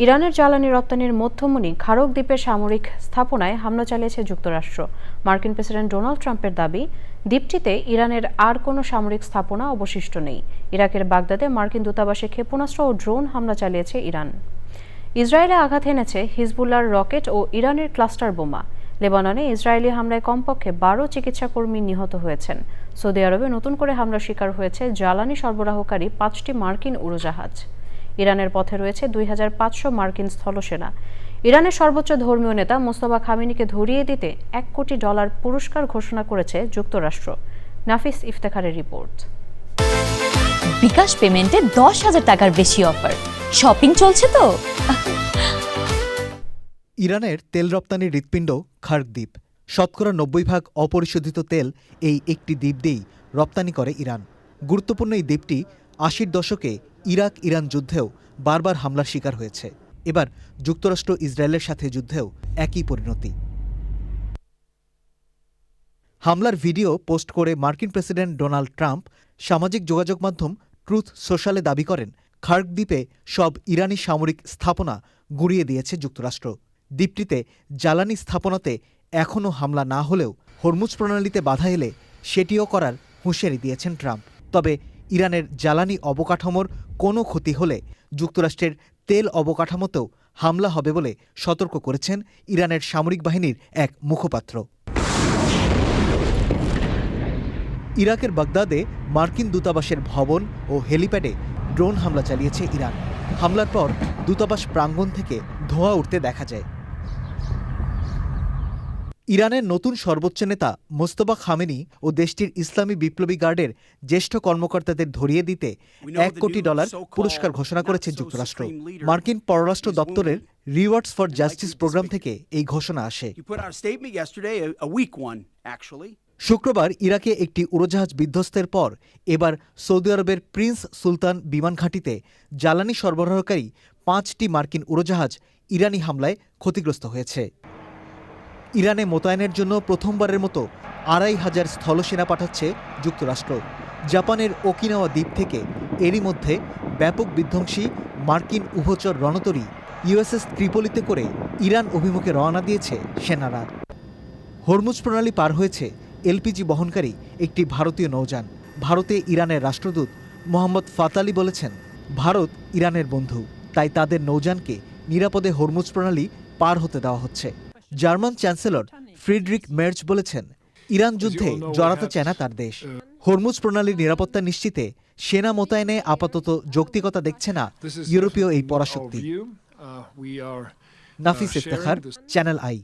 ইরানের জ্বালানি রপ্তানির মধ্যমণি খারক দ্বীপের সামরিক স্থাপনায় হামলা চালিয়েছে যুক্তরাষ্ট্র। মার্কিন প্রেসিডেন্ট ডোনাল্ড ট্রাম্পের দাবি, দ্বীপটিতে ইরানের আর কোনো সামরিক স্থাপনা অবশিষ্ট নেই। ইরাকের বাগদাদে মার্কিন দূতাবাসে ক্ষেপণাস্ত্র ও ড্রোন হামলা চালিয়েছে ইরান। ইসরায়েলে আঘাত এনেছে হিজবুল্লাহর রকেট ও ইরানের ক্লাস্টার বোমা। লেবাননে ইসরায়েলি হামলায় কমপক্ষে 12 চিকিৎসাকর্মী নিহত হয়েছেন। সৌদি আরবে নতুন করে হামলার শিকার হয়েছে জ্বালানি সরবরাহকারী 5টি মার্কিন উড়োজাহাজ। ইরানের পথে রয়েছে 2500 মার্কিন স্থলসেনা। ইরানের সর্বোচ্চ ধর্মীয় নেতা মোস্তফা খামেনিকে ধরিয়ে দিতে $1 কোটি পুরস্কার ঘোষণা করেছে যুক্তরাষ্ট্র। নাফিস ইফতেখারের রিপোর্ট। বিকাশ পেমেন্টে 10,000 টাকার বেশি অফার। শপিং চলছে তো। ইরানের তেল রপ্তানির হৃৎপিণ্ড খার্ক দ্বীপ। শতকরা 90% অপরিশোধিত তেল এই একটি দ্বীপ দিয়েই রপ্তানি করে ইরান। গুরুত্বপূর্ণ এই দ্বীপটি 80-র দশকে ইরাক ইরান যুদ্ধেও বারবার হামলার শিকার হয়েছে। এবার যুক্তরাষ্ট্র ইসরায়েলের সাথে যুদ্ধেও একই পরিণতি। হামলার ভিডিও পোস্ট করে মার্কিন প্রেসিডেন্ট ডোনাল্ড ট্রাম্প সামাজিক যোগাযোগ মাধ্যম ট্রুথ সোশ্যালে দাবি করেন, খার্ক দ্বীপে সব ইরানি সামরিক স্থাপনা গুঁড়িয়ে দিয়েছে যুক্তরাষ্ট্র। দ্বীপটিতে জ্বালানি স্থাপনাতে এখনও হামলা না হলেও হরমুজ প্রণালীতে বাধা এলে সেটিও করার হুঁশিয়ারি দিয়েছেন ট্রাম্প। তবে ইরানের জ্বালানি অবকাঠামোর কোনো ক্ষতি হলে যুক্তরাষ্ট্রের তেল অবকাঠামোতেও হামলা হবে বলে সতর্ক করেছেন ইরানের সামরিক বাহিনীর এক মুখপাত্র। ইরাকের বাগদাদে মার্কিন দূতাবাসের ভবন ও হেলিপ্যাডে ড্রোন হামলা চালিয়েছে ইরান। হামলার পর দূতাবাস প্রাঙ্গণ থেকে ধোঁয়া উঠতে দেখা যায়। ইরানের নতুন সর্বোচ্চ নেতা মোস্তফা খামেনি ও দেশটির ইসলামী বিপ্লবী গার্ডের জ্যেষ্ঠ কর্মকর্তাদের ধরিয়ে দিতে $1 কোটি পুরস্কার ঘোষণা করেছে যুক্তরাষ্ট্র। মার্কিন পররাষ্ট্র দপ্তরের রিওয়ার্ডস ফর জাস্টিস প্রোগ্রাম থেকে এই ঘোষণা আসে। শুক্রবার ইরাকে একটি উড়োজাহাজ বিধ্বস্তের পর এবার সৌদি আরবের প্রিন্স সুলতান বিমান ঘাঁটিতে জ্বালানি সরবরাহকারী 5টি মার্কিন উড়োজাহাজ ইরানি হামলায় ক্ষতিগ্রস্ত হয়েছে। ইরানে মোতায়েনের জন্য প্রথমবারের মতো 2500 স্থলসেনা পাঠাচ্ছে যুক্তরাষ্ট্র। জাপানের ওকিনাওয়া দ্বীপ থেকে এরই মধ্যে ব্যাপক বিধ্বংসী মার্কিন উভচর রণতরী ইউএসএস ত্রিপোলিতে করে ইরান অভিমুখে রওনা দিয়েছে সেনারা। হরমুজ প্রণালী পার হয়েছে এলপিজি বহনকারী একটি ভারতীয় নৌযান। ভারতে ইরানের রাষ্ট্রদূত মোহাম্মদ ফাতালি বলেছেন, ভারত ইরানের বন্ধু, তাই তাদের নৌযানকে নিরাপদে হরমুজ প্রণালী পার হতে দেওয়া হচ্ছে। জার্মান চ্যান্সেলর ফ্রিডরিক মের্জ বলেছেন, ইরান যুদ্ধে জড়াতে চায় না তার দেশ। হরমুজ প্রণালীর নিরাপত্তা নিশ্চিতে সেনা মোতায়েনে আপাতত যৌক্তিকতা দেখছে না ইউরোপীয় এই পরাশক্তি। নাফিস ইফতেখার, চ্যানেল আই।